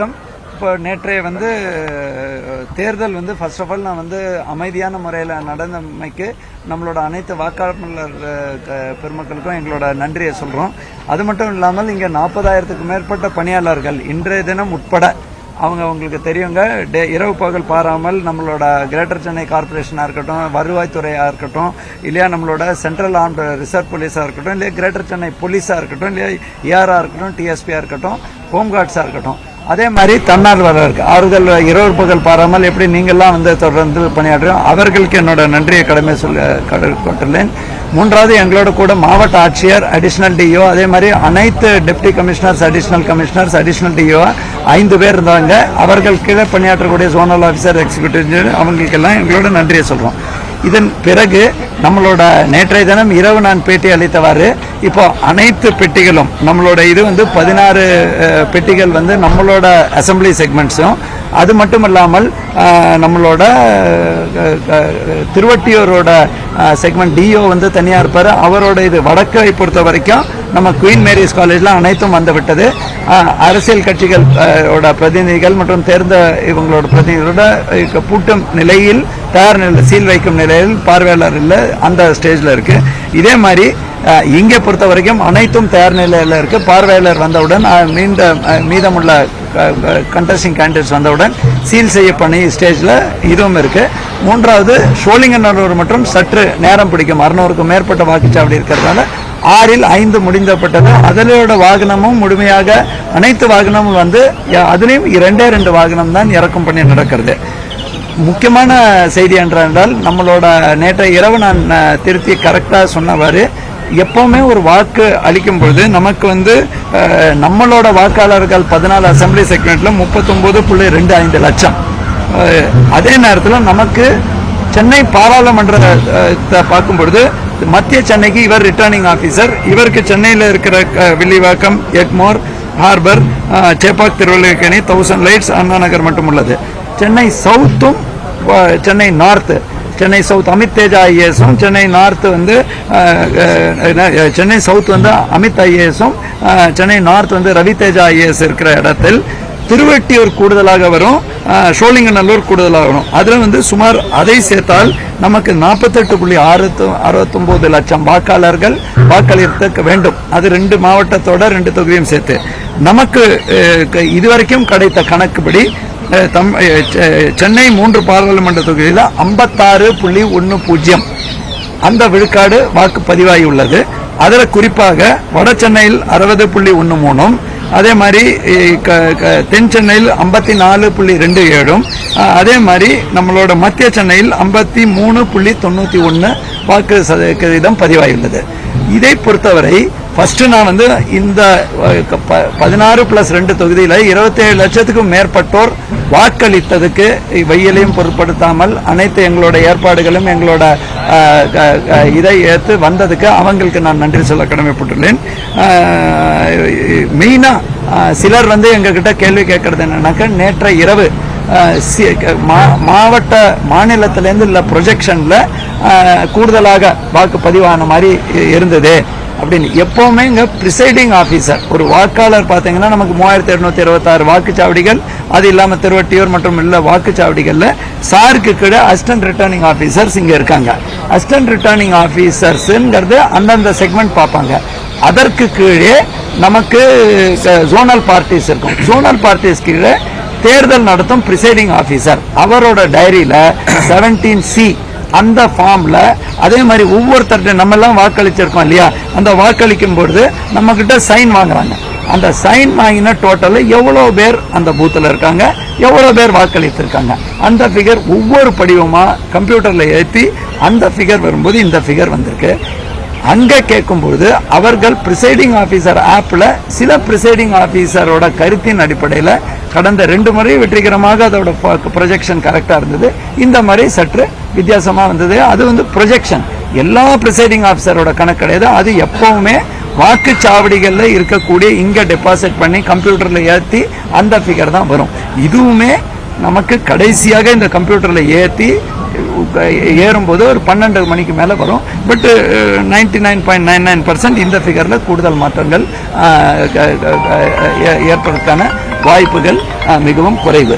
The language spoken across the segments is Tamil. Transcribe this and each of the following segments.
வணக்கம். இப்போ நேற்றைய தேர்தல் ஃபர்ஸ்ட் ஆஃப் ஆல் நான் அமைதியான முறையில் நடந்தமைக்கு நம்மளோட அனைத்து வாக்காளர் பெருமக்களுக்கும் எங்களோட நன்றியை சொல்கிறோம். அது மட்டும் இல்லாமல் இங்கே 40,000க்கும் மேற்பட்ட பணியாளர்கள் இன்றைய தினம் உட்பட உங்களுக்கு தெரியுங்க, இரவு பகல் பாராமல் நம்மளோட கிரேட்டர் சென்னை கார்பரேஷனாக இருக்கட்டும், வருவாய்த்துறையாக இருக்கட்டும், இல்லையா நம்மளோட சென்ட்ரல் ஆர்ம்டு ரிசர்வ் போலீஸாக இருக்கட்டும், இல்லையா கிரேட்டர் சென்னை போலீஸாக இருக்கட்டும், இல்லையா ஏஆராக இருக்கட்டும், டிஎஸ்பியாக இருக்கட்டும், ஹோம்கார்ட்ஸாக இருக்கட்டும், அதே மாதிரி தன்னார்வலர்கள் அவர்கள் இரவு பகல் பாராமல் எப்படி நீங்கள்லாம் தொடர்ந்து பணியாற்றுறோம், அவர்களுக்கு என்னோட நன்றியை கடமை கொண்டுள்ளேன். மூன்றாவது, எங்களோட கூட மாவட்ட ஆட்சியர், அடிஷனல் டிஓ, அதே மாதிரி அனைத்து டெப்டி கமிஷனர்ஸ், அடிஷனல் டிஓ 5 பேர் இருந்தாங்க. அவர்கள் கீழே பணியாற்றக்கூடிய ஜோனல் ஆஃபீஸர், எக்ஸிக்யூட்டிவ் இன்ஜினியர், அவங்களுக்கெல்லாம் எங்களோட நன்றியை சொல்றோம். இதன் பிறகு நம்மளோட நேற்றைய தினம் இரவு நான் பேட்டி அளித்தவாறு இப்போ அனைத்து பெட்டிகளும் நம்மளோட 16 பெட்டிகள் நம்மளோட அசம்பிளி செக்மெண்ட்ஸும், அது மட்டும் இல்லாமல் நம்மளோட திருவட்டியூரோட செக்மெண்ட் டிஓ தனியாக இருப்பார். அவரோட வடக்கை பொறுத்த வரைக்கும் நம்ம குயின் மேரிஸ் காலேஜில் அனைத்தும் வந்துவிட்டது. அரசியல் கட்சிகளோட பிரதிநிதிகள் மற்றும் தேர்ந்த இவங்களோட பிரதிநிதிகளோட பூட்டும் நிலையில், தயார் நிலையில், சீல் வைக்கும் நிலையில், பார்வையாளர் இல்லை, அந்த ஸ்டேஜில் இருக்கு. இதே மாதிரி இங்கே பொறுத்த வரைக்கும் அனைத்தும் தயார் நிலையில் இருக்கு. பார்வையாளர் வந்தவுடன் மீதமுள்ள கண்டஸ்டிங் கேண்டிடேட்ஸ் வந்தவுடன் சீல் செய்ய பணி ஸ்டேஜில் இதுவும் இருக்கு. மூன்றாவது, சோழிங்கநல்லூர் மற்றும் சற்று நேரம் பிடிக்கும். 600க்கும் மேற்பட்ட வாக்குச்சாவடி இருக்கிறதுனால 6ல் 5 முடிந்தப்பட்டது. அதனோட வாகனமும் முழுமையாக அனைத்து வாகனமும் அதுலேயும் 2 வாகனம் தான் இறக்கும் பணி நடக்கிறது. முக்கியமான செய்தி என்றால், நம்மளோட நேற்றைய இரவு நான் திருத்தி கரெக்டாக சொன்னவாறு, எப்பவுமே ஒரு வாக்கு அளிக்கும் பொழுது நமக்கு நம்மளோட வாக்காளர்கள் 14 அசம்பிளி செக்மெண்ட்ல 39.25 லட்சம். அதே நேரத்தில் நமக்கு சென்னை பாராளுமன்றத்தை பார்க்கும் பொழுது மத்திய சென்னைக்கு இவர் ரிட்டர்னிங் ஆபீசர், இவருக்கு சென்னையில் இருக்கிற வில்லிவாக்கம், எக்மோர், ஹார்பர், சேப்பாக், திருவள்ளுவர்கேணி, 1000 லைட்ஸ், அண்ணா நகர் மட்டும் உள்ளது. சென்னை சவுத்தும் சென்னை நார்த்து, சென்னை சவுத் அமித் தேஜா ஐஏஎஸும், சென்னை நார்த்து சென்னை சவுத் அமித் ஐஏஎஸும், சென்னை நார்த் ரவி தேஜா ஐஏஎஸ் இருக்கிற இடத்தில் திருவெட்டியூர் கூடுதலாக வரும், சோழிங்கநல்லூர் கூடுதலாக வரும். அதில் சுமார் அதை சேர்த்தால் நமக்கு 48.69 லட்சம் வாக்காளர்கள் வாக்களிக்க வேண்டும். அது 2 மாவட்டத்தோட 2 தொகுதியும் சேர்த்து நமக்கு இதுவரைக்கும் கிடைத்த கணக்குப்படி சென்னை 3 பாராளுமன்ற தொகுதியில் 56.10 அந்த விழுக்காடு வாக்கு பதிவாகி உள்ளது. அதில் குறிப்பாக வட சென்னையில் 60.13, அதே மாதிரி தென் சென்னையில் 54.27, அதே மாதிரி நம்மளோட மத்திய சென்னையில் 53.91 வாக்கு சதவீதம் பதிவாகியுள்ளது. இதை பொறுத்தவரை ஃபர்ஸ்ட் நான் இந்த 16+2 தொகுதியில் 27 லட்சத்துக்கும் மேற்பட்டோர் வாக்களித்ததுக்கு வெயிலையும் பொருட்படுத்தாமல் அனைத்து எங்களோட ஏற்பாடுகளும் எங்களோட இதை ஏற்று வந்ததுக்கு அவங்களுக்கு நான் நன்றி சொல்ல கடமைப்பட்டுள்ளேன். மெயினா சிலர் எங்ககிட்ட கேள்வி கேட்கறது என்னன்னாக்க, நேற்ற இரவு மாநிலத்திலேருந்து இல்லை ப்ரொஜெக்ஷன்ல கூடுதலாக வாக்கு பதிவான மாதிரி இருந்தது அப்படின்னு. எப்பவுமே இங்க பிரிசைடிங் ஆபீசர், ஒரு வாக்காளர் பார்த்தீங்கன்னா நமக்கு 3226 வாக்குச்சாவடிகள், அது இல்லாம திருவட்டியூர் மற்றும் இல்ல வாக்குச்சாவடிகள்ல சாருக்கு கீழே அசிஸ்டன்ட் ரிட்டர்னிங் ஆபீசர்ஸ் இங்க இருக்காங்க. அசிஸ்டன்ட் ரிட்டர்னிங் ஆபீசர்ஸ்ங்கிறது அந்தந்த செக்மெண்ட் பார்ப்பாங்க. அதற்கு கீழே நமக்கு ஜோனல் பார்ட்டிஸ் இருக்கும். ஜோனல் பார்ட்டிஸ் கீழே தேர்தல் நடத்தும் பிரிசைடிங் ஆபீசர், அவரோட டைரியில 17C அந்த ஃபார்ம்ல அதே மாதிரி ஒவ்வொருத்தர்கிட்ட நம்ம எல்லாம் வாக்களிச்சிருக்கோம் இல்லையா, அந்த வாக்களிக்கும் பொழுது நம்ம கிட்ட சைன் வாங்குறாங்க. அந்த சைன் வாங்கின டோட்டல் எவ்வளவு பேர் அந்த பூத்துல இருக்காங்க, எவ்வளவு பேர் வாக்களித்திருக்காங்க, அந்த ஃபிகர் ஒவ்வொரு படிவமா கம்ப்யூட்டர்ல ஏற்றி அந்த ஃபிகர் வரும்போது இந்த ஃபிகர் வந்திருக்கு. அங்க கேட்கும்போது அவர்கள் பிரிசைடிங் ஆபீசர் ஆப்ல சில பிரிசைடிங் ஆபீசரோட கருத்தின் அடிப்படையில் கடந்த 2 முறை வெற்றிகரமாக அதோட ப்ரொஜெக்ஷன் கரெக்டா இருந்தது. இந்த முறை சற்று வித்தியாசமா வந்தது. அது ப்ரொஜெக்ஷன், எல்லா பிரிசைடிங் ஆபீசரோட கணக்கு கிடையாது. அது எப்பவுமே வாக்குச்சாவடிகள்ல இருக்கக்கூடிய இங்க டெபாசிட் பண்ணி கம்ப்யூட்டர்ல ஏற்றி அந்த ஃபிகர் தான் வரும். இதுவுமே நமக்கு கடைசியாக இந்த கம்ப்யூட்டர்ல ஏற்றி ஏறும்போது ஒரு 12 மணிக்கு மேலே வரும். பட் 99.99% இந்த ஃபிகரில் கூடுதல் மாற்றங்கள் ஏற்படுறதுக்கான வாய்ப்புகள் மிகவும் குறைவு.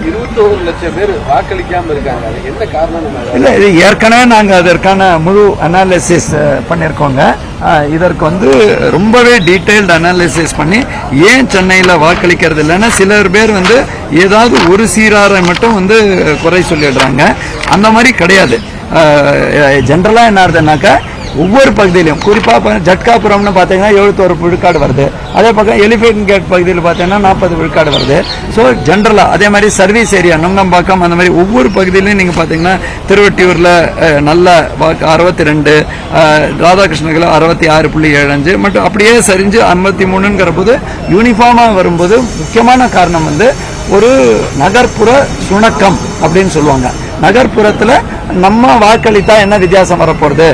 21 லட்சம் பேர் வாக்களிக்காம இருக்காங்க. அது என்ன காரணம்? இல்ல, இது ஏற்கனவே நாங்க அதற்கான முழு அனாலிசிஸ் பண்ணிருக்கோங்க. இதற்கு ரொம்பவே டீடைல்டு அனாலிசிஸ் பண்ணி ஏன் சென்னையில் வாக்களிக்கிறது இல்லைன்னா சிலர் பேர் ஏதாவது ஒரு சீராரை மட்டும் குறை சொல்லிடுறாங்க. அந்த மாதிரி கிடையாது. ஜென்ரலா என்ன ஆகுதுன்னாக்கா ஒவ்வொரு பகுதியிலும் குறிப்பாக ஜட்காபுரம்னு பார்த்தீங்கன்னா 71 விழுக்காடு வருது. அதே பக்கம் எலிஃபென்ட் கேட் பகுதியில் பார்த்தீங்கன்னா 40 விழுக்காடு வருது. ஸோ ஜென்ரலாக அதே மாதிரி சர்வீஸ் ஏரியா நுங்கம்பாக்கம் அந்த மாதிரி ஒவ்வொரு பகுதியிலையும் நீங்கள் பார்த்தீங்கன்னா திருவட்டியூரில் நல்ல 62, ராதாகிருஷ்ணகிரியில் 66.75 மற்றும் அப்படியே சரிஞ்சு 53ங்கிற போது யூனிஃபார்மாக வரும்போது முக்கியமான காரணம் ஒரு நகர்ப்புற சுணக்கம் அப்படின்னு சொல்லுவாங்க. நகர்ப்புறத்துல நம்ம வாக்களித்தா என்ன வித்தியாசம் வரப்போறது,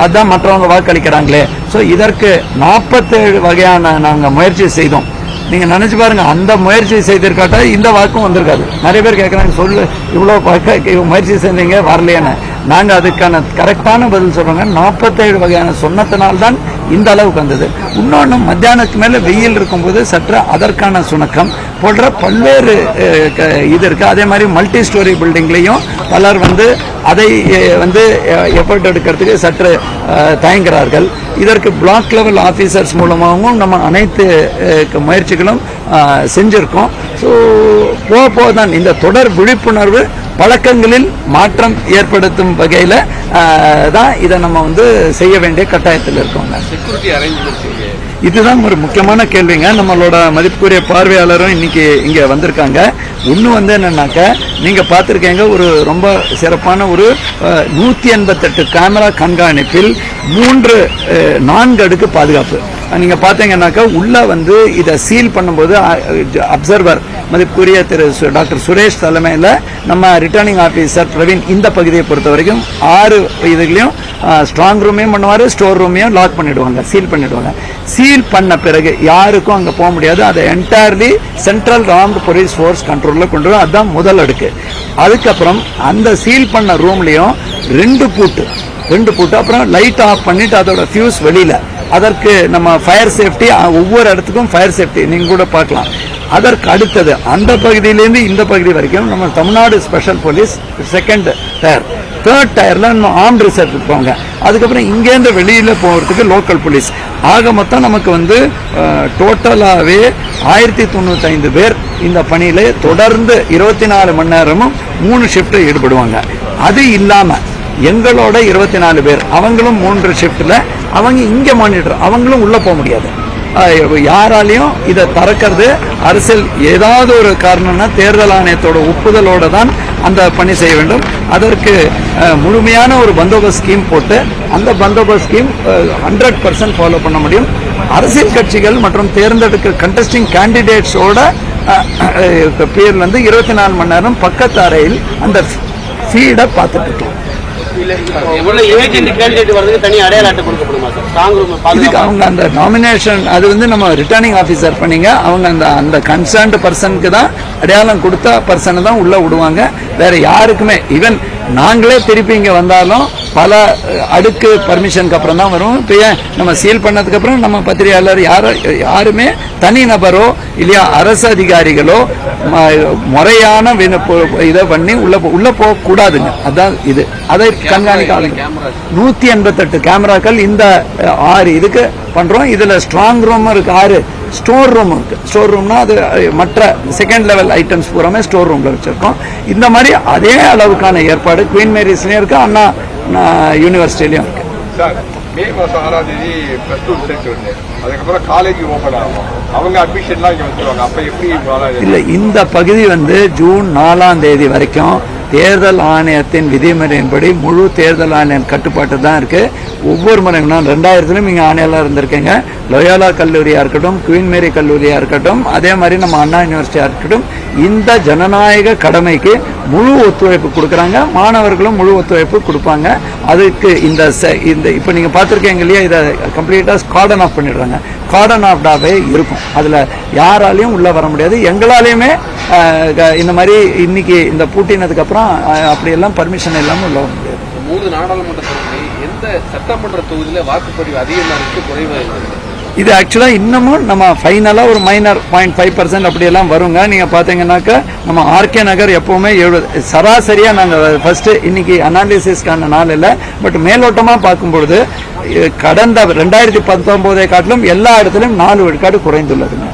அதான் மற்றவங்க வாக்களிக்கிறாங்களே. ஸோ இதற்கு 47 வகையான நாங்க முயற்சி செய்தோம். நீங்க நினைச்சு பாருங்க, அந்த முயற்சி செய்திருக்காட்டா இந்த வாக்கும் வந்திருக்காது. நிறைய பேர் கேட்கறாங்க, சொல்லு இவ்வளவு முயற்சி செஞ்சீங்க வரலையான்னு. நாங்க அதுக்கான கரெக்டான பதில் சொல்றோங்க. 47 வகையான சொன்னத்தினால்தான் இந்த அளவுக்கு வந்தது. இன்னொன்னு மத்தியானத்துக்கு மேல வெயில் இருக்கும்போது சற்று அதற்கான சுணக்கம் போன்ற பல்வேறு இது இருக்கு. அதே மாதிரி மல்டி ஸ்டோரி பில்டிங்லையும் பலர் அதை எஃபர்ட் எடுக்கிறதுக்கு சற்று தயங்குகிறார்கள். இதற்கு பிளாக் லெவல் ஆபீசர்ஸ் மூலமாகவும் நம்ம அனைத்து முயற்சிகளும் செஞ்சிருக்கோம். ஸோ போக தான் இந்த தொடர் விழிப்புணர்வு பழக்கங்களில் மாற்றம் ஏற்படுத்தும் வகையில் தான் இதை நம்ம செய்ய வேண்டிய கட்டாயத்தில் இருக்கோங்க. செக்யூரிட்டி அரேஞ்ச்மெண்ட்ஸ் இதுதான் ஒரு முக்கியமான கேள்விங்க. நம்மளோட மதிப்புக்குரிய பார்வையாளரும் இன்னைக்கு இங்க வந்திருக்காங்க. ஒண்ணு என்னன்னாக்க நீங்க பார்த்திருக்கீங்க, ஒரு ரொம்ப சிறப்பான ஒரு 188 கேமரா கண்காணிப்பில் 4 அடுக்கு பாதுகாப்பு. நீங்க பாத்தீங்கன்னாக்கா உள்ள இதை சீல் பண்ணும்போது அப்சர்வர் மதிப்புக்குரிய திரு டாக்டர் சுரேஷ் தலைமையில் நம்ம ரிட்டர்னிங் ஆபீசர் பிரவீன் இந்த பகுதியை பொறுத்த வரைக்கும் 6 இதுலயும் ஸ்ட்ராங் ரூமையும் பண்ணுவாரு, ஸ்டோர் ரூமையும் லாக் பண்ணிடுவாங்க, சீல் பண்ணிடுவாங்க. சீல் பண்ண பிறகு யாருக்கும் அங்க போக முடியாது. அதை entirely central armed police force கண்ட்ரோல்ல கொண்டு வரும். அதுதான் முதல் அடுக்கு. அதுக்கப்புறம் அந்த சீல் பண்ண ரூம்லயும் 2 பூட்டு, அப்புறம் லைட் ஆஃப் பண்ணிட்டு அதோட ஃபியூஸ் வெளியில. அதற்கு நம்ம ஃபயர் சேஃப்டி, ஒவ்வொரு இடத்துக்கும் ஃபயர் சேஃப்டி நீங்க கூட பார்க்கலாம். அதற்கு அடுத்தது அந்த பகுதியிலேருந்து இந்த பகுதி வரைக்கும் நம்ம Tamil Nadu special police 2nd tier, 3rd டயர்ல நம்ம ஆர்ம்டு ரிசர்வ் இருப்பாங்க. அதுக்கப்புறம் இங்கேருந்து வெளியில போகிறதுக்கு லோக்கல் போலீஸ். ஆக மொத்தம் நமக்கு டோட்டலாகவே 1095 பேர் இந்த பணியில தொடர்ந்து 24 மணி நேரமும் 3 ஷிஃப்ட் ஈடுபடுவாங்க. அது இல்லாம எங்களோட 24 பேர், அவங்களும் 3 ஷிஃப்ட்ல அவங்க இங்க மானிட்டர், அவங்களும் உள்ள போக முடியாது. யாராலையும் இதை திறக்கிறது அரசியல் ஏதாவது ஒரு காரணம்னா தேர்தல் ஆணையத்தோட ஒப்புதலோட தான் அந்த பணி செய்ய வேண்டும். அதற்கு முழுமையான ஒரு பந்தோபஸ்த் ஸ்கீம் போட்டு அந்த பந்தோபஸ்த் ஸ்கீம் 100% ஃபாலோ பண்ண முடியும். அரசியல் கட்சிகள் மற்றும் தேர்ந்தெடுக்க கண்டஸ்டிங் கேண்டிடேட்ஸோட பேர் 24 மணி நேரம் பக்கத்து அறையில் அந்த ஃபீடை பார்த்துட்டு இருக்கோம். அவங்க அந்த நாமினேஷன் அது நம்ம ரிட்டர்னிங் ஆபீசர் பண்ணீங்க, அவங்க அந்த கன்சர்ன்ட் பர்சனுக்கு தான் அடையாளம் கொடுத்த பர்சனை தான் உள்ள விடுவாங்க. வேற யாருக்குமே ஈவன் நாங்களே திருப்பி இங்க வந்தாலும் பல அடுக்கு பர்மிஷனுக்கு அப்புறம் தான் வரும். இப்போ நம்ம சீல் பண்ணதுக்கு அப்புறம் நம்ம பத்திரிகையாளர் யாருமே தனி நபரோ இல்லையா அரசு அதிகாரிகளோ முறையான இதை பண்ணி உள்ள போக கூடாதுங்க. அதான் இது. அதை கண்காணிக்க 188 கேமராக்கள் இந்த 6 இதுக்கு பண்றோம். இதுல ஸ்ட்ராங் ரூம் இருக்கு, 6 ஸ்டோர் ரூம் இருக்கு. ஸ்டோர் ரூம்னா அது மற்ற 2nd லெவல் ஐட்டம்ஸ் பூராமே ஸ்டோர் ரூம்ல வச்சிருக்கோம். இந்த மாதிரி அதே அளவுக்கான ஏற்பாடு குவீன் மேரிஸ்லயும் இருக்கு, அண்ணா யூனிவர்சிட்டிலையும் இருக்கு. மே மாசம் 6ஆம் தேதி +2 ரிசல்ட் வருது. அதுக்கப்புறம் காலேஜ் ஓபன் ஆகும், அவங்க அட்மிஷன்லாம் இங்க வந்துருவாங்க. அப்ப எப்படி இல்ல, இந்த பகுதி ஜூன் 4ஆம் தேதி வரைக்கும் தேர்தல் ஆணையத்தின் விதிமுறையின்படி முழு தேர்தல் ஆணையம் கட்டுப்பாட்டு தான் இருக்கு. ஒவ்வொரு முறையும் நான் 2000 இங்க ஆணையாளர் இருந்திருக்கேங்க. லோயோலா கல்லூரியா இருக்கட்டும், குவீன் மேரி கல்லூரியா இருக்கட்டும், அதே மாதிரி நம்ம அண்ணா யூனிவர்சிட்டியா இருக்கட்டும், இந்த ஜனநாயக கடமைக்கு முழு ஒத்துழைப்பு கொடுக்கறாங்க. மாணவர்களும் முழு ஒத்துழைப்பு கொடுப்பாங்க. அதுக்கு இந்த இப்ப நீங்க பாத்திருக்கீங்க இல்லையா, இதை கம்ப்ளீட்டா கார்டன் ஆஃப் பண்ணிடுறாங்க. கார்டன் ஆஃப்டாவே இருக்கும். அதுல யாராலையும் உள்ள வர முடியாது. எங்களாலையுமே இந்த மாதிரி இன்னைக்கு இந்த பூட்டினதுக்கு அப்புறம் அப்படியெல்லாம் பர்மிஷன் இல்லாம உள்ள வர முடியாது. 3 நாடாளுமன்ற தொகுதி எந்த சட்டமன்ற தொகுதியில வாக்குப்பதிவு அதிகமா இருக்கு, குறைவா இருக்கு? இது ஆக்சுவலா இன்னமும் நம்ம ஃபைனலா ஒரு மைனர் 0.5% அப்படியெல்லாம் வருங்க. நீங்க பாத்தீங்கன்னாக்கா நம்ம ஆர்கே நகர் எப்பவுமே 70 சராசரியா நாங்க ஃபர்ஸ்ட் இன்னைக்கு அனாலிசிஸ்க்கான நாள் இல்லை, பட் மேலோட்டமா பார்க்கும்பொழுது கடந்த 2019 காட்டிலும் எல்லா இடத்துலயும் 4 விழுக்காடு குறைந்துள்ளதுங்க.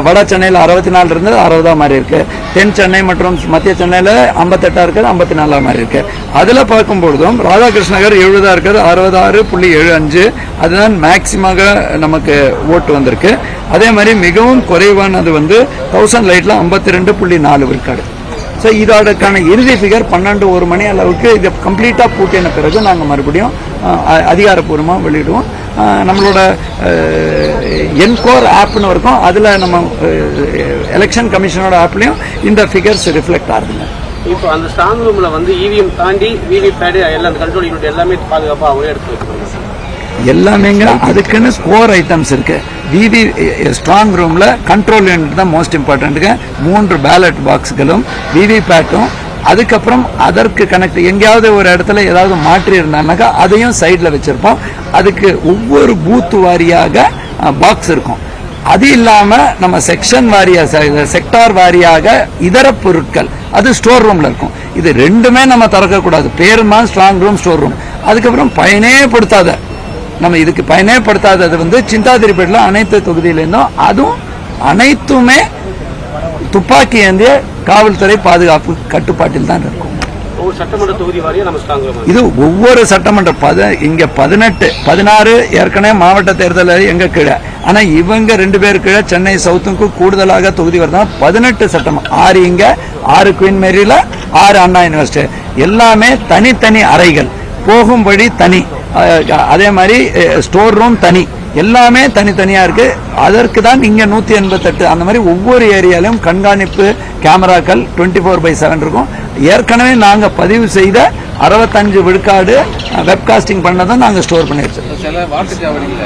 வட சென்னையில் 64 இருந்தது 60 மாதிரி இருக்கு. தென் சென்னை மற்றும் மத்திய சென்னையில 58 இருக்குது, 54 மாதிரி இருக்கு. அதுல பார்க்கும்பொழுதும் ராதாகிருஷ்ண நகர் 70 இருக்குது, 66.75 அதுதான் மேக்சிமாக நமக்கு ஓட்டு வந்திருக்கு. அதே மாதிரி மிகவும் குறைவானது 1000 லைட்ல 52.4 விழுக்காடு. ஸோ இதோடக்கான இறுதி ஃபிகர் 12-1 மணி அளவுக்கு இதை கம்ப்ளீட்டாக பூட்டின பிறகு நாங்கள் மறுபடியும் அதிகாரப்பூர்வமாக வெளியிடுவோம். நம்மளோட என்கோர் ஆப்னு இருக்கும், அதில் நம்ம எலெக்ஷன் கமிஷனோட ஆப்லையும் இந்த ஃபிகர்ஸ் ரிஃப்ளெக்ட் ஆகுதுங்க. இப்போ அந்த ஸ்ட்ராங் ரூம்ல இவிஎம் தாண்டி விவிபேட் எல்லாம் கண்ட்ரோல் யூனிட் எல்லாமே பாதுகாப்பாக அவங்களே எடுத்து வச்சுருக்காங்க. எல்லாமேங்க அதுக்குன்னு ஸ்கோர் ஐட்டம்ஸ் இருக்கு. விவி ஸ்ட்ராங் ரூம்ல கண்ட்ரோல் யூனிட் தான் மோஸ்ட் இம்பார்ட்டன்ட்டுங்க. 3 பேலட் பாக்ஸ்களும் விவிபேட்டும், அதுக்கப்புறம் அதற்கு கனெக்ட் எங்கேயாவது ஒரு இடத்துல ஏதாவது மாற்றி இருந்தாங்கன்னாக்கா அதையும் சைடில் வச்சிருப்போம். அதுக்கு ஒவ்வொரு பூத் வாரியாக பாக்ஸ் இருக்கும். அது இல்லாம நம்ம செக்ஷன் வாரியா செக்டார் வாரியாக இதர பொருட்கள் அது ஸ்டோர் ரூம்ல இருக்கும். இது ரெண்டுமே நம்ம திறக்கக்கூடாது. பேருமா ஸ்ட்ராங் ரூம், ஸ்டோர் ரூம். அதுக்கப்புறம் பயனே படுத்தாத நம்ம இதுக்கு பயனே படுத்தாதது சிந்தாதிரிப்பேட்டில் அனைத்து தொகுதியிலிருந்தும் அதுவும் அனைத்துமே துப்பாக்கி ஏந்திய காவல்துறை பாதுகாப்பு கட்டுப்பாட்டில் தான் இருக்கும். சட்டமன்ற தொகுதி வாரியா நம்ம ஸ்ட்ராங் ரூம் இது ஒவ்வொரு சட்டமன்ற இங்க 18 16 ஏற்கனவே மாவட்ட தேர்தல் எங்க கீழே, ஆனா இவங்க 2 பேர் கீழே சென்னை சவுத்துக்கு கூடுதலாக தொகுதி வருதா 18 சட்டமன்ற 6 இங்க 6 குயின் மேரியில 6 அண்ணா யூனிவர்சிட்டி எல்லாமே தனித்தனி அறைகள், போகும் வழி தனி, அதே மாதிரி ஸ்டோர் ரூம் தனி, எல்லாமே தனித்தனியா இருக்கு. அதற்கு தான் இங்க 188 அந்த மாதிரி ஒவ்வொரு ஏரியாலையும் கண்காணிப்பு கேமராக்கள் 24/7 இருக்கும். ஏற்கனவே நாங்க பதிவு செய்த 65 விழுக்காடு வெப்காஸ்டிங் பண்ணதான் நாங்க ஸ்டோர் பண்ணி வச்சிருக்கோம். சில வாக்குச்சாவடியில்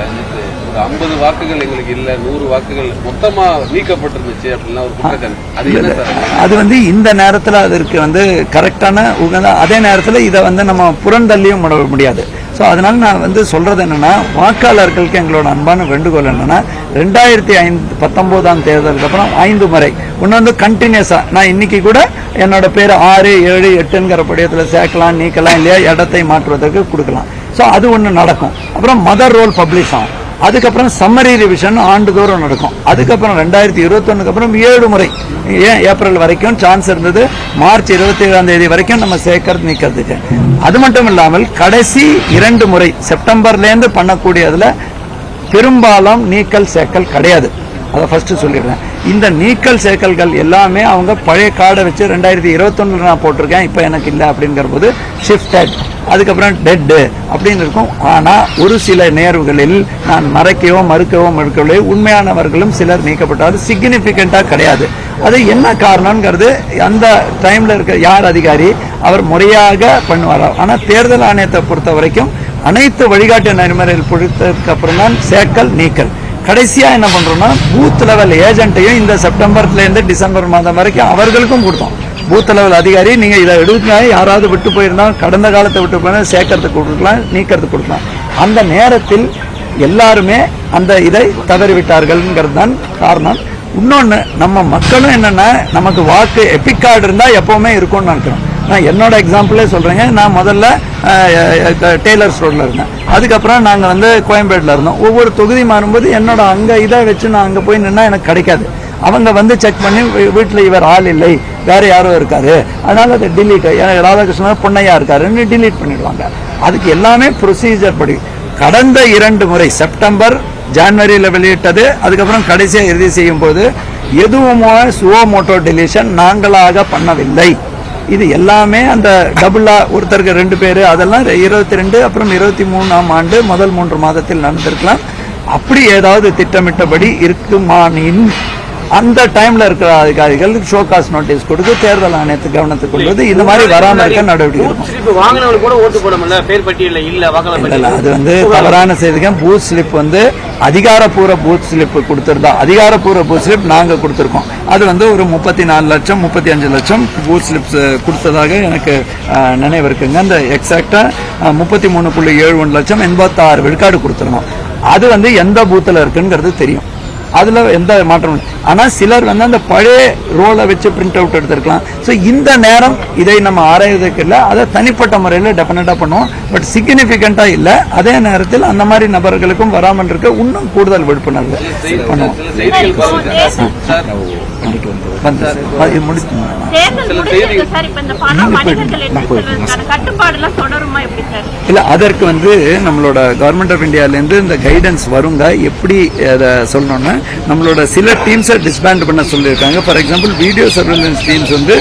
50 வாக்குகள் எங்களுக்கு இல்ல, 100 வாக்குகள் மொத்தமா நீக்கப்பட்டிருந்துச்சு அப்படின்னா ஒரு குற்றச்சாட்டு. அது இந்த நேரத்தில் அதற்கு கரெக்டான உகந்த, அதே நேரத்தில் இதை நம்ம புறந்தள்ளியும் முடியாது. ஸோ அதனால நான் சொல்றது என்னன்னா, வாக்காளர்களுக்கு எங்களோட அன்பான வேண்டுகோள் என்னன்னா, 2019 தேர்தலுக்கு அப்புறம் 5 முறை இன்னொன்று கண்டினியூஸா நான் இன்னைக்கு கூட என்னோட பேர் 6, 7, 8ங்கிற படியத்தில் சேர்க்கலாம், நீக்கலாம், இல்லையா இடத்தை மாற்றுவதற்கு கொடுக்கலாம். ஸோ அது ஒன்று நடக்கும். அப்புறம் மதர் ரோல் பப்ளிஷ் ஆகும். அதுக்கப்புறம் சம்மரி ரிவிஷன் ஆண்டுதோறும் நடக்கும். அதுக்கப்புறம் 2021 அப்புறம் 7 முறை, ஏன் ஏப்ரல் வரைக்கும் சான்ஸ் இருந்தது, மார்ச் 27ஆம் தேதி வரைக்கும் நம்ம சேர்க்கறது நீக்கிறதுக்கு. அது மட்டும் இல்லாமல் கடைசி 2 முறை செப்டம்பர்லேருந்து பண்ணக்கூடியதுல பெரும்பாலும் நீக்கல் சேர்க்கல் கிடையாது. அதை ஃபர்ஸ்ட் சொல்லிடுறேன். இந்த நீக்கல் சேர்க்கல்கள் எல்லாமே அவங்க பழைய கார்டை வச்சு 2021 நான் போட்டிருக்கேன், இப்போ எனக்கு இல்லை அப்படிங்கிற போது ஷிஃப்டட், அதுக்கப்புறம் டெட்டு அப்படின்னு இருக்கும். ஆனால் ஒரு சில நேர்வுகளில் நான் மறுக்கவோ உண்மையானவர்களும் சிலர் நீக்கப்பட்டாலும் சிக்னிஃபிகண்டாக கிடையாது. அது என்ன காரணம்ங்கிறது அந்த டைம்ல இருக்க யார் அதிகாரி அவர் முறையாக பண்ணுவாரா. ஆனால் தேர்தல் ஆணையத்தை பொறுத்த வரைக்கும் அனைத்து வழிகாட்டு நெறிமுறைகள் பொறுத்ததுக்கு அப்புறம் தான் சேர்க்கல் நீக்கல். கடைசியா என்ன பண்றோம்னா, பூத் லெவல் ஏஜென்ட்டையும் இந்த செப்டம்பர்ல இருந்து டிசம்பர் மாதம் வரைக்கும் அவர்களுக்கும் கொடுத்தோம். பூத் லெவல் அதிகாரி நீங்க இதை எடுக்க, யாராவது விட்டு போயிருந்தா கடந்த காலத்தை விட்டு போனா சேர்க்கறதுக்கு கொடுக்கலாம், நீக்கிறதுக்கு கொடுக்கலாம். அந்த நேரத்தில் எல்லாருமே அந்த இதை தவறிவிட்டார்கள்ங்கிறது தான் காரணம். இன்னொன்னு, நம்ம மக்களும் என்னன்னா, நமக்கு வாக்கு எபிக் கார்டு இருந்தா எப்பவுமே இருக்கும்னு நினைக்கிறோம். நான் என்னோட எக்ஸாம்பிளே சொல்றேங்க. நான் முதல்ல டெய்லர்ஸ் ரோட்ல இருந்தேன், அதுக்கப்புறம் நாங்க கோயம்பேடுல இருந்தோம். ஒவ்வொரு தொகுதி மாறும்போது என்னோட அங்க இதை வச்சு நான் அங்க போய் நின்னா எனக்கு கிடைக்காது. அவங்க செக் பண்ணி வீட்டுல இவர் ஆள் இல்லை, வேற யாரோ இருக்காரு, அதனால அதை டிலீட், ராதாகிருஷ்ணன் பொன்னையா இருக்காருன்னு டிலீட் பண்ணிடுவாங்க. அதுக்கு எல்லாமே ப்ரொசீஜர் படி கடந்த 2 முறை செப்டம்பர் ஜனவரியில வெளியிட்டது, அதுக்கப்புறம் கடைசியா இறுதி செய்யும் போது எதுவுமே சுவோ மோட்டோ டெலிஷன் நாங்களாக பண்ணவில்லை. இது எல்லாமே அந்த டபுளா ஒருத்தருக்கு 2 பேரு, அதெல்லாம் 22 அப்புறம் 23ஆம் ஆண்டு முதல் 3 மாதத்தில் நடந்திருக்கலாம். அப்படி ஏதாவது திட்டமிட்டபடி இருக்குமானின் அந்த டைம்ல இருக்கிற அதிகாரிகள் ஷோகாஸ் நோட்டீஸ் கொடுத்து தேர்தல் ஆணையத்துக்கு கவனத்துக்கு கொண்டு வந்து இந்த மாதிரி வராம இருக்க நடவடிக்கை எடுக்கும். அது தவறான செய்திங்க. பூத் ஸ்லிப் அதிகாரப்பூர்வ பூத் ஸ்லிப் கொடுத்திருந்தா, அதிகாரப்பூர்வ பூத் ஸ்லிப் நாங்க கொடுத்திருக்கோம். அது ஒரு 34 லட்சம் 35 லட்சம் பூத் ஸ்லிப்ஸ் கொடுத்ததாக எனக்கு நினைவு இருக்குங்க. அந்த எக்ஸாக்டா 33.71 லட்சம் 86 விழுக்காடு கொடுத்துருந்தோம். அது வந்து எந்த பூத்துல இருக்குங்கிறது தெரியும். அதுல எந்த மாற்றம் இல்லை. ஆனா சிலர் வந்து அந்த பழைய ரோலை வச்சு பிரிண்ட் அவுட் எடுத்திருக்கலாம். ஸோ இந்த நேரம் இதை நம்ம ஆராய்வதற்கு இல்லை, அதை தனிப்பட்ட முறையில் டெஃபினட்டா பண்ணுவோம். பட் சிக்னிஃபிகண்டா இல்லை. அதே நேரத்தில் அந்த மாதிரி நபர்களுக்கும் வராமல் இருக்க இன்னும் கூடுதல் விழிப்புணர்வு பண்ணுவோம். இது முடிச்சு இல்ல, அதற்கு வந்து நம்மளோட கவர்மெண்ட் ஆஃப் இந்தியால இருந்து இந்த கைடன்ஸ் வருங்க. எப்படி அதை சொல்லணும்னா, நம்மளோட சில டீம்ஸை டிஸ்பேண்ட் பண்ண சொல்லியிருக்காங்க. For example video surveillance teams வந்து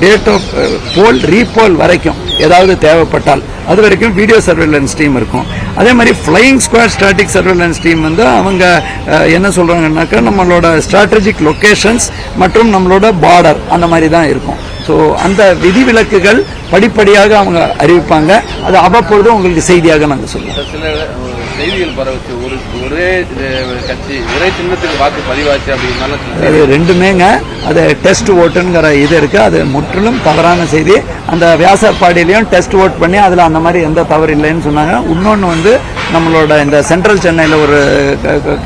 டேட் ஆஃப் போல் ரீபோல் வரைக்கும் ஏதாவது தேவைப்பட்டால் அது வரைக்கும் வீடியோ சர்வேலன்ஸ் டீம் இருக்கும். அதே மாதிரி flying squad static surveillance team வந்து அவங்க என்ன சொல்றாங்கன்னாக்கா, நம்மளோட ஸ்ட்ராட்டஜிக் லொகேஷன்ஸ் மற்றும் நம்மளோட பார்டர் அந்த மாதிரி தான் இருக்கும். ஸோ அந்த விதிவிலக்குகள் படிப்படியாக அவங்க அறிவிப்பாங்க. அது அவ்வப்பொழுது உங்களுக்கு செய்தியாக நாங்கள் சொல்லுவோம். சில செய்திகள் பரவச்சு ஒரே கட்சி ஒரே சின்னத்துக்கு வாக்கு பதிவாச்சு அப்படின்னாலும் ரெண்டுமேங்க அது டெஸ்ட் ஓட்டுங்கிற இது இருக்கு. அது முற்றிலும் தவறான செய்தி. அந்த வியாசர்பாடியிலையும் டெஸ்ட் ஓட் பண்ணி அதில் அந்த மாதிரி எந்த தவறு இல்லைன்னு சொன்னாங்க. இன்னொன்று வந்து நம்மளோட இந்த சென்ட்ரல் சென்னையில் ஒரு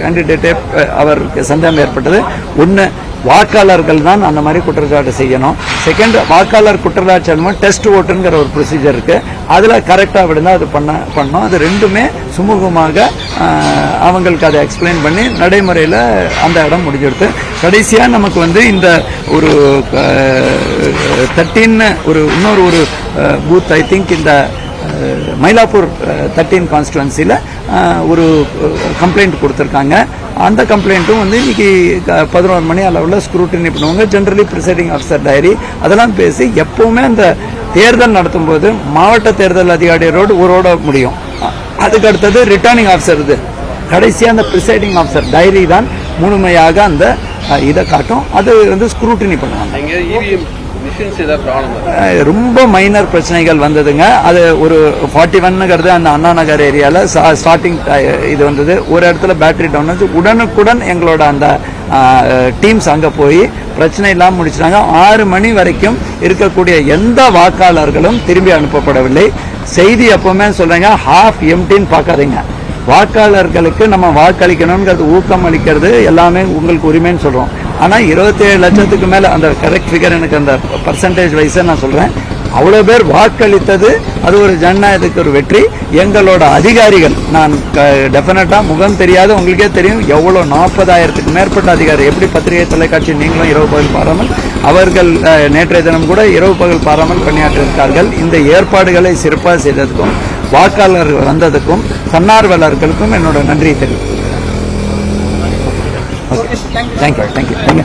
கேண்டிடேட்டே அவருக்கு சந்தேகம் ஏற்பட்டது. ஒன்று, வாக்காளர்கள் தான் அந்த மாதிரி குற்றச்சாட்டு செய்யணும். செகண்ட், வாக்காளர் குற்றச்சாட்டு டெஸ்ட் ஓட்டுங்கிற ஒரு ப்ரொசீஜர் இருக்கு. அதுல கரெக்டா விடுந்தா அது பண்ணோம். அது ரெண்டுமே சுமூகமாக அவங்களுக்கு அதை எக்ஸ்பிளைன் பண்ணி நடைமுறையில் அந்த இடம் முடிஞ்செடுத்து கடைசியா நமக்கு வந்து இந்த ஒரு 13 இன்னொரு ஒரு பூத் ஐ திங்க் இந்த மயிலாப்பூர் 13 கான்ஸ்டுவன்சியில் ஒரு கம்ப்ளைண்ட் கொடுத்துருக்காங்க. அந்த கம்ப்ளைண்ட்டும் வந்து இன்னைக்கு 11 மணி அளவில் ஸ்க்ரூட்டினி பண்ணுவாங்க. ஜெனரலி ப்ரிசைடிங் ஆஃபீஸர் டைரி அதெல்லாம் பேசி எப்பவுமே அந்த தேர்தல் நடத்தும் போது மாவட்ட தேர்தல் அதிகாரியோடு ஒரோட முடியும். அதுக்கு அடுத்தது ரிட்டர்னிங் ஆஃபீஸர். இது கடைசியாக அந்த ப்ரிசைடிங் ஆஃபீஸர் டைரி தான் முழுமையாக அந்த இதை காட்டும். அது வந்து ஸ்க்ரூட்டினி பண்ணுவாங்க. ரொம்ப மைனர் பிரச்சனைகள் வந்ததுங்க. அது ஒரு 41ங்கிறது அந்த அண்ணா நகர் ஏரியால ஸ்டார்டிங் இது வந்தது. ஒரு இடத்துல பேட்டரி டவுன் வந்து உடனுக்குடன் எங்களோட அந்த டீம்ஸ் அங்க போய் பிரச்சனை இல்லாமல் முடிச்சிட்டாங்க. 6 மணி வரைக்கும் இருக்கக்கூடிய எந்த வாக்காளர்களும் திரும்பி அனுப்பப்படவில்லை. செய்தி எப்பவுமே சொல்றேங்க, ஹாஃப் எம்டின்னு பார்க்காதீங்க. வாக்காளர்களுக்கு நம்ம வாக்களிக்கணும்ங்கிறது ஊக்கம் அளிக்கிறது எல்லாமே உங்களுக்கு உரிமைன்னு சொல்றோம். ஆனா 27 லட்சத்துக்கு மேல அந்த கரெக்ட் ஃபிகர் எனக்கு அந்த பர்சன்டேஜ் வைஸா நான் சொல்றேன். அவ்வளவு பேர் வாக்களித்தது அது ஒரு ஜனநாயகத்துக்கு ஒரு வெற்றி. எங்களோட அதிகாரிகள், நான் டெஃபினட்டா முகம் தெரியாத உங்களுக்கே தெரியும் எவ்வளவு 40,000க்கு மேற்பட்ட அதிகாரி, எப்படி பத்திரிகை தொலைக்காட்சி நீங்களும் இரவு பகல் பாராமல் அவர்கள் நேற்றைய தினம் கூட இரவு பகல் பாராமல் பணியாற்றியிருக்கார்கள். இந்த ஏற்பாடுகளை சிறப்பாக செய்ததுக்கும் வாக்காளர்கள் வந்ததுக்கும் தன்னார்வலர்களுக்கும் என்னோட நன்றியை தெரிவிக்கிறேன். தேங்க்யூ.